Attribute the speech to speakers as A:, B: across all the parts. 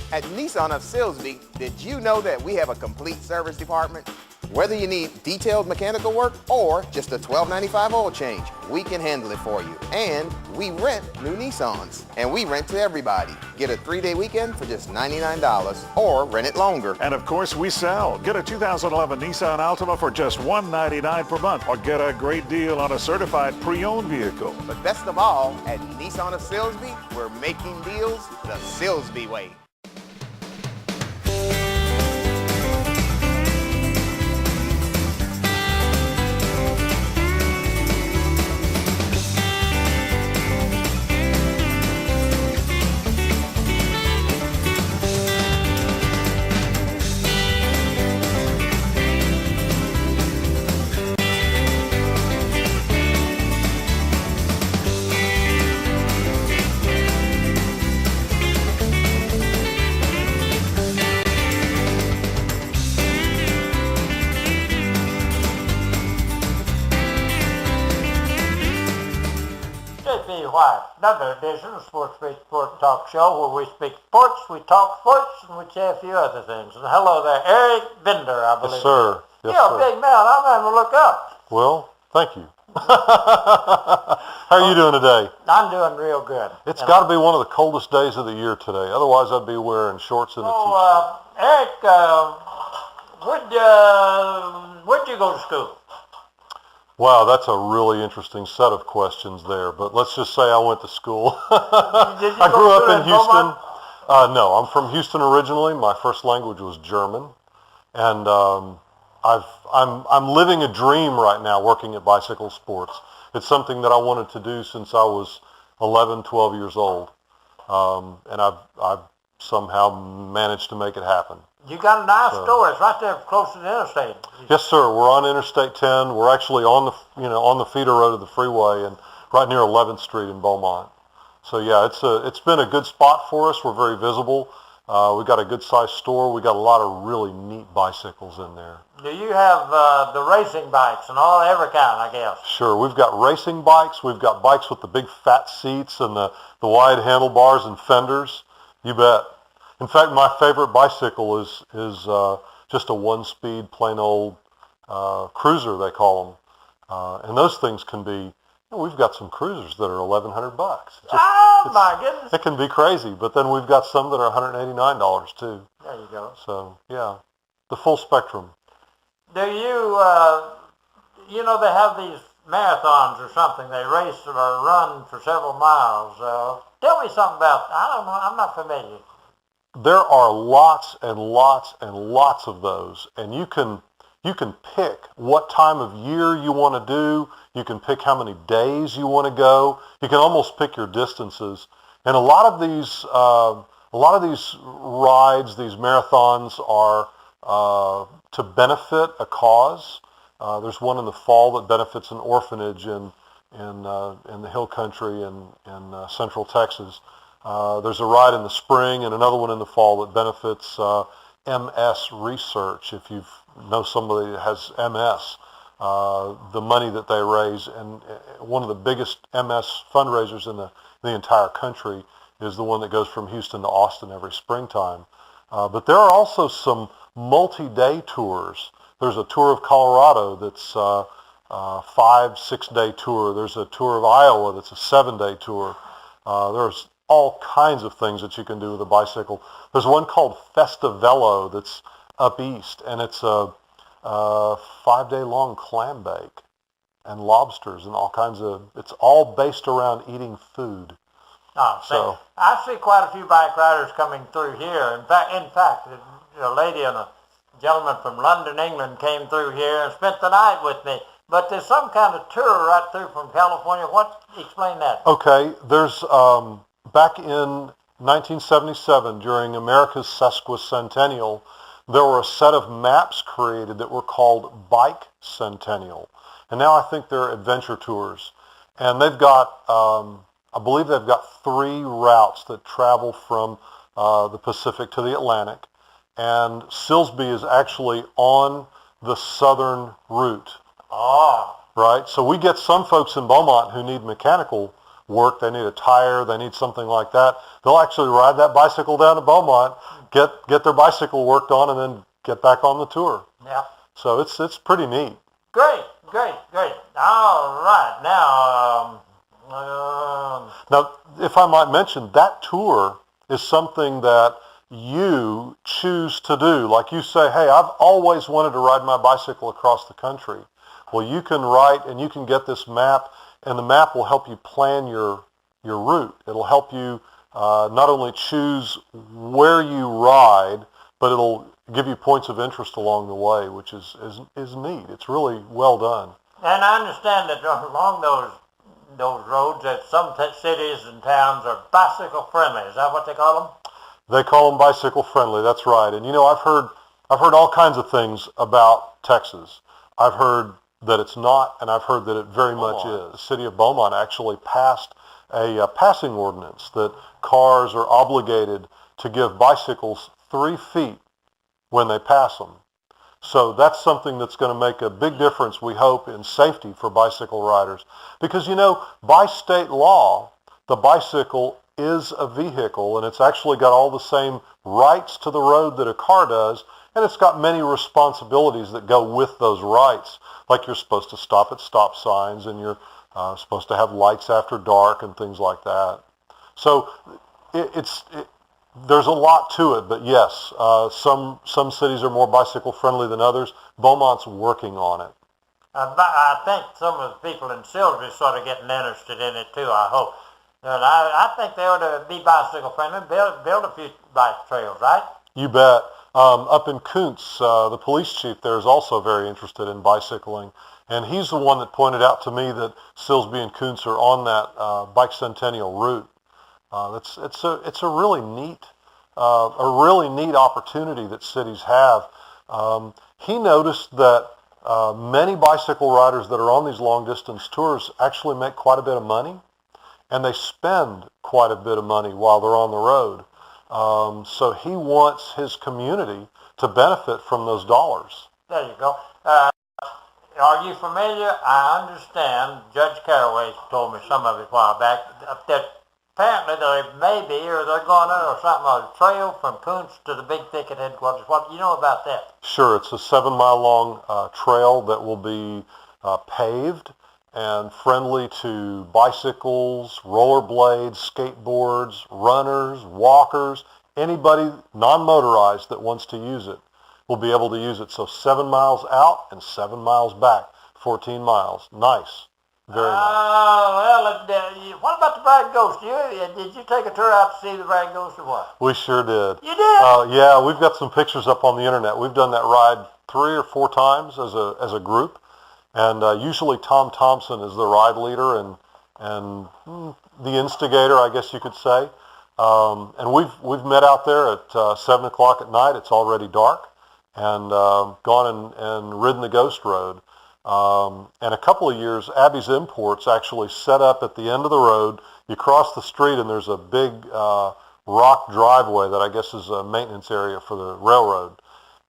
A: At Nissan of Silsbee, did you know that we have a complete service department? Whether you need detailed mechanical work or just a $12.95 oil change, we can handle it for you. And we rent new Nissans. And we rent to everybody. Get a 3-day weekend for just $99 or rent it longer.
B: And of course we sell. Get a 2011 Nissan Altima for just $199 per month or get a great deal on a certified pre-owned vehicle.
A: But best of all, at Nissan of Silsbee, we're making deals the Silsbee way.
C: Another edition of SportsSpeak Sport Talk Show where we speak sports, we talk sports, and we say a few other things. And hello there, Eric Bender, I believe.
D: Yes, sir. Yes,
C: You're
D: sir.
C: a big man. I'm having to look up.
D: Well, thank you. How are you doing today?
C: I'm doing real good.
D: It's got to be one of the coldest days of the year today. Otherwise, I'd be wearing shorts and a t-shirt.
C: Eric, where'd you go to school?
D: Wow, that's a really interesting set of questions there. But let's just say I went to school.
C: Did you
D: I grew
C: go
D: up in
C: Beaumont?
D: Houston. No, I'm from Houston originally. My first language was German, and I'm living a dream right now working at Bicycle Sports. It's something that I wanted to do since I was 11, 12 years old, and I've somehow managed to make it happen.
C: You got a nice store. It's right there close to the interstate.
D: Yes, sir. We're on Interstate 10. We're actually on the feeder road of the freeway and right near 11th Street in Beaumont. So yeah, it's been a good spot for us. We're very visible. We got a good sized store. We got a lot of really neat bicycles in there.
C: Do you have the racing bikes and every kind, I guess?
D: Sure. We've got racing bikes. We've got bikes with the big fat seats and the wide handlebars and fenders. You bet. In fact, my favorite bicycle is just a one-speed, plain old cruiser, they call them. And those things can be, we've got some cruisers that are $1,100.
C: My goodness.
D: It can be crazy, but then we've got some that are $189 too.
C: There you go.
D: So, yeah, the full spectrum.
C: Do you, they have these marathons or something. They race or run for several miles. Tell me something about, I don't know, I'm not familiar.
D: There are lots and lots and lots of those, and you can pick what time of year you want to do. You can pick how many days you want to go. You can almost pick your distances. And a lot of these rides, these marathons, are to benefit a cause. There's one in the fall that benefits an orphanage in the Hill Country in Central Texas. There's a ride in the spring and another one in the fall that benefits MS research. If you know somebody that has MS, the money that they raise, and one of the biggest MS fundraisers in the entire country is the one that goes from Houston to Austin every springtime. But there are also some multi-day tours. There's a tour of Colorado that's a 5-6 day tour. There's a tour of Iowa that's a 7-day tour. There's all kinds of things that you can do with a bicycle. There's one called Festivello that's up east, and it's a 5-day long clam bake and lobsters and all kinds of, it's all based around eating food.
C: So I see quite a few bike riders coming through here. In fact, a lady and a gentleman from London, England came through here and spent the night with me. But there's some kind of tour right through from California. Explain that.
D: Okay, there's back in 1977, during America's sesquicentennial, there were a set of maps created that were called Bike Centennial. And now I think they're adventure tours. And they've got, I believe they've got 3 routes that travel from the Pacific to the Atlantic. And Silsbee is actually on the southern route. Right? So we get some folks in Beaumont who need mechanical work. They need a tire. They need something like that. They'll actually ride that bicycle down to Beaumont get their bicycle worked on and then get back on the tour.
C: Yeah.
D: So it's pretty neat.
C: Great. All right.
D: Now, if I might mention, that tour is something that you choose to do. Like you say, hey, I've always wanted to ride my bicycle across the country. Well, you can write and you can get this map, and the map will help you plan your route. It'll help you not only choose where you ride, but it'll give you points of interest along the way, which is neat. It's really well done.
C: And I understand that along those roads that some cities and towns are bicycle friendly. Is that what they call them?
D: They call them bicycle friendly. That's right. And I've heard all kinds of things about Texas. I've heard that it's not, and I've heard that it very much is. The city of Beaumont actually passed a passing ordinance that cars are obligated to give bicycles 3 feet when they pass them. So that's something that's going to make a big difference, we hope, in safety for bicycle riders. Because, by state law, the bicycle is a vehicle, and it's actually got all the same rights to the road that a car does, and it's got many responsibilities that go with those rights. Like you're supposed to stop at stop signs, and you're supposed to have lights after dark and things like that. So there's a lot to it, but yes, some cities are more bicycle friendly than others. Beaumont's working on it.
C: I think some of the people in Silsbee sort of getting interested in it too, I hope. And I think they ought to be bicycle friendly, build a few bike trails, right?
D: You bet. Up in Kuntz, the police chief there is also very interested in bicycling, and he's the one that pointed out to me that Silsbee and Kuntz are on that bike centennial route. It's a really neat opportunity that cities have. He noticed that many bicycle riders that are on these long distance tours actually make quite a bit of money, and they spend quite a bit of money while they're on the road. So he wants his community to benefit from those dollars.
C: There you go. Are you familiar? I understand, Judge Caraway told me some of it a while back, that apparently there may be, or they're going to, or something, a trail from Kuntz to the Big Thicket headquarters. What do you know about that?
D: Sure, it's a 7-mile-long trail that will be paved and friendly to bicycles, rollerblades, skateboards, runners, walkers, anybody non-motorized that wants to use it will be able to use it. So 7 miles out and 7 miles back, 14 miles. Nice. Very nice.
C: What about the Bragg Ghost? Did you take a tour out to see the Bragg Ghost or what?
D: We sure did.
C: You did?
D: Yeah, we've got some pictures up on the internet. We've done that ride 3 or 4 times as a group, and usually Tom Thompson is the ride leader and the instigator, I guess you could say. And we've met out there at 7 o'clock at night. It's already dark, and gone and ridden the Ghost Road. And a couple of years, Abby's Imports actually set up at the end of the road. You cross the street and there's a big rock driveway that I guess is a maintenance area for the railroad.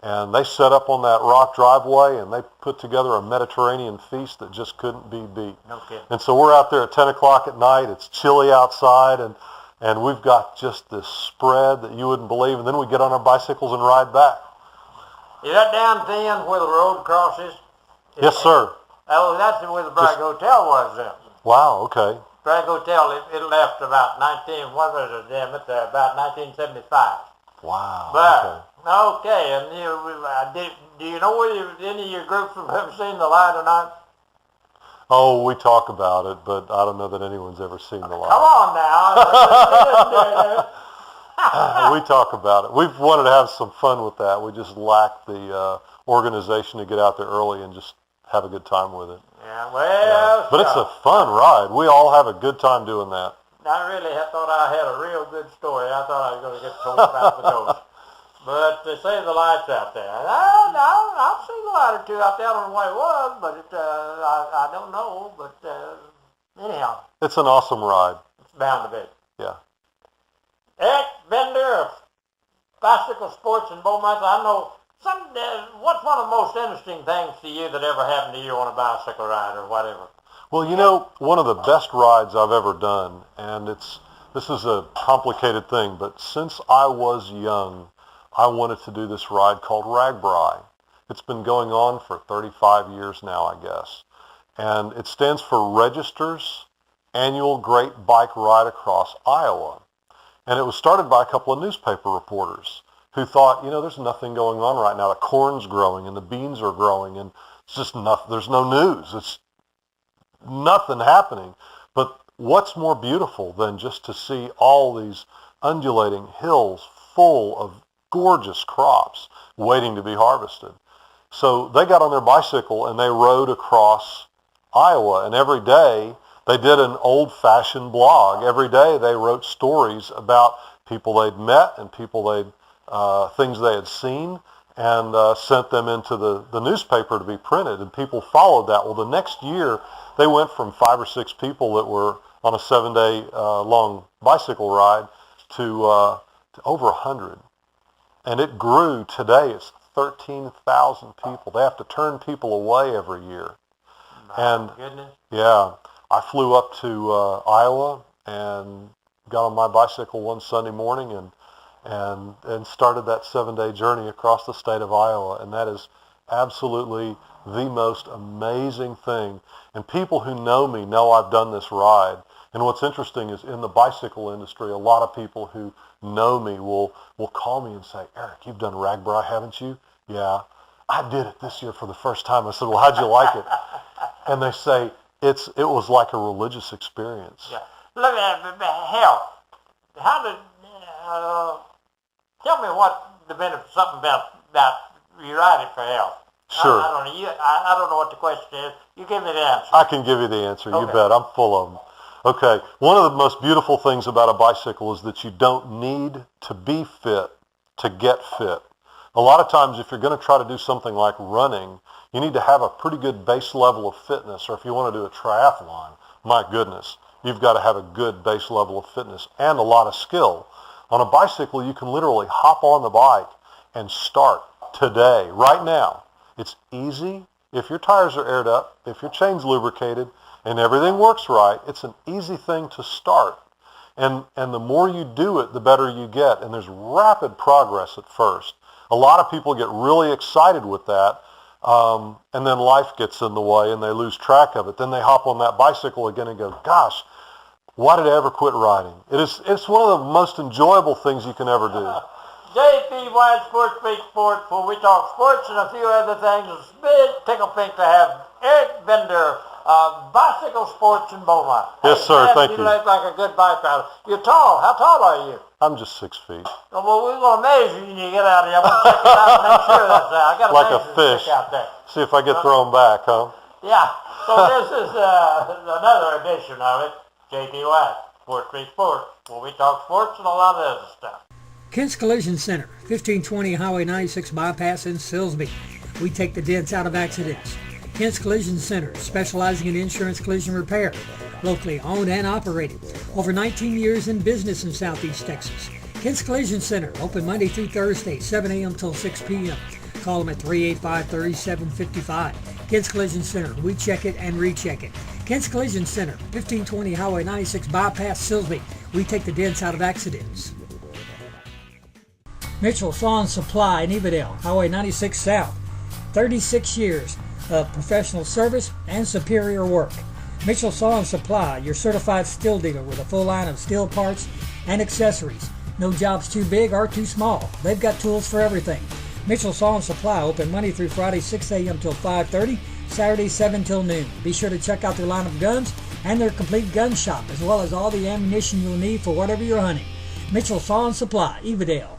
D: And they set up on that rock driveway and they put together a Mediterranean feast that just couldn't be beat.
C: No kidding.
D: And so we're out there at 10 o'clock at night. It's chilly outside, and we've got just this spread that you wouldn't believe. And then we get on our bicycles and ride back.
C: Is that down then where the road crosses?
D: Yes, sir.
C: Oh, that's where the Bragg Hotel was then.
D: Wow, okay.
C: Bragg Hotel, it left about about 1975.
D: Wow,
C: But, okay, and do you know whether any of your groups have ever seen the light or not?
D: Oh, we talk about it, but I don't know that anyone's ever seen the light.
C: Come on now.
D: We talk about it. We've wanted to have some fun with that. We just lack the organization to get out there early and just have a good time with it.
C: Yeah, well,
D: But it's a fun ride. We all have a good time doing that.
C: I really thought I had a real good story. I thought I was going to get told about the ghost. But they say the light's out there. I've seen a light or two out there. I don't know what it was, but I don't know. But anyhow.
D: It's an awesome ride.
C: It's bound to be.
D: Yeah.
C: Ex-vendor of bicycle sports in Beaumont. I know what's one of the most interesting things to you that ever happened to you on a bicycle ride or whatever?
D: Well, one of the best rides I've ever done, and this is a complicated thing, but since I was young, I wanted to do this ride called RAGBRAI. It's been going on for 35 years now, I guess. And it stands for Registers Annual Great Bike Ride Across Iowa. And it was started by a couple of newspaper reporters who thought, there's nothing going on right now. The corn's growing and the beans are growing and it's just nothing. There's no news. It's nothing happening. But what's more beautiful than just to see all these undulating hills full of gorgeous crops waiting to be harvested? So they got on their bicycle and they rode across Iowa, and every day they did an old-fashioned blog. Every day they wrote stories about people they'd met and things they had seen, and sent them into the newspaper to be printed, and people followed that. Well, the next year they went from 5 or 6 people that were on a 7-day long bicycle ride to over 100, and it grew. Today it's 13,000 people. They have to turn people away every year.
C: My goodness.
D: Yeah, I flew up to Iowa and got on my bicycle one Sunday morning and started that 7-day journey across the state of Iowa, and that is absolutely the most amazing thing. And people who know me know I've done this ride. And what's interesting is in the bicycle industry, a lot of people who know me will call me and say, "Eric, you've done RAGBRAI, haven't you?" "Yeah, I did it this year for the first time." I said, "Well, how'd you like it?" And they say, it was like a religious experience.
C: Yeah. Look at health. How did, tell me what the benefit, something about you riding for health.
D: Sure.
C: I don't know what the question is. You give me the answer.
D: I can give you the answer.
C: Okay.
D: You bet. I'm full of them. Okay. One of the most beautiful things about a bicycle is that you don't need to be fit to get fit. A lot of times, if you're going to try to do something like running, you need to have a pretty good base level of fitness. Or if you want to do a triathlon, my goodness, you've got to have a good base level of fitness and a lot of skill. On a bicycle, you can literally hop on the bike and start today, right now. It's easy. If your tires are aired up, if your chain's lubricated, and everything works right, it's an easy thing to start. And the more you do it, the better you get. And there's rapid progress at first. A lot of people get really excited with that, and then life gets in the way and they lose track of it. Then they hop on that bicycle again and go, "Gosh, why did I ever quit riding?" It's one of the most enjoyable things you can ever do.
C: J.P. White, SportsSpeak Sports, where we talk sports and a few other things. It's a big tickle pink to have Eric Bender, Bicycle Sports in Beaumont.
D: Yes, sir. Thank you.
C: You look like a good bike rider. You're tall. How tall are you?
D: I'm just 6 feet.
C: Well, we're going to measure you when you get out of here. I'm going to check it out and make sure that's there. I got
D: Like a
C: measuring
D: fish.
C: stick out there.
D: See if I get thrown back, huh?
C: Yeah. So this is another edition of it. J.P. White, SportsSpeak Sports, where we talk sports and a lot of other stuff.
E: Kent's Collision Center, 1520 Highway 96 bypass in Silsbee. We take the dents out of accidents. Kent's Collision Center, specializing in insurance collision repair. Locally owned and operated. Over 19 years in business in Southeast Texas. Kent's Collision Center, open Monday through Thursday, 7 a.m. till 6 p.m. Call them at 385-3755. Kent's Collision Center, we check it and recheck it. Kent's Collision Center, 1520 Highway 96 bypass Silsbee. We take the dents out of accidents. Mitchell Sawn Supply in Evadale, Highway 96 South. 36 years of professional service and superior work. Mitchell Sawn Supply, your certified steel dealer with a full line of steel parts and accessories. No job's too big or too small. They've got tools for everything. Mitchell Sawn Supply, open Monday through Friday, 6 a.m. till 5:30, Saturday, 7 till noon. Be sure to check out their line of guns and their complete gun shop, as well as all the ammunition you'll need for whatever you're hunting. Mitchell Sawn Supply, Evadale.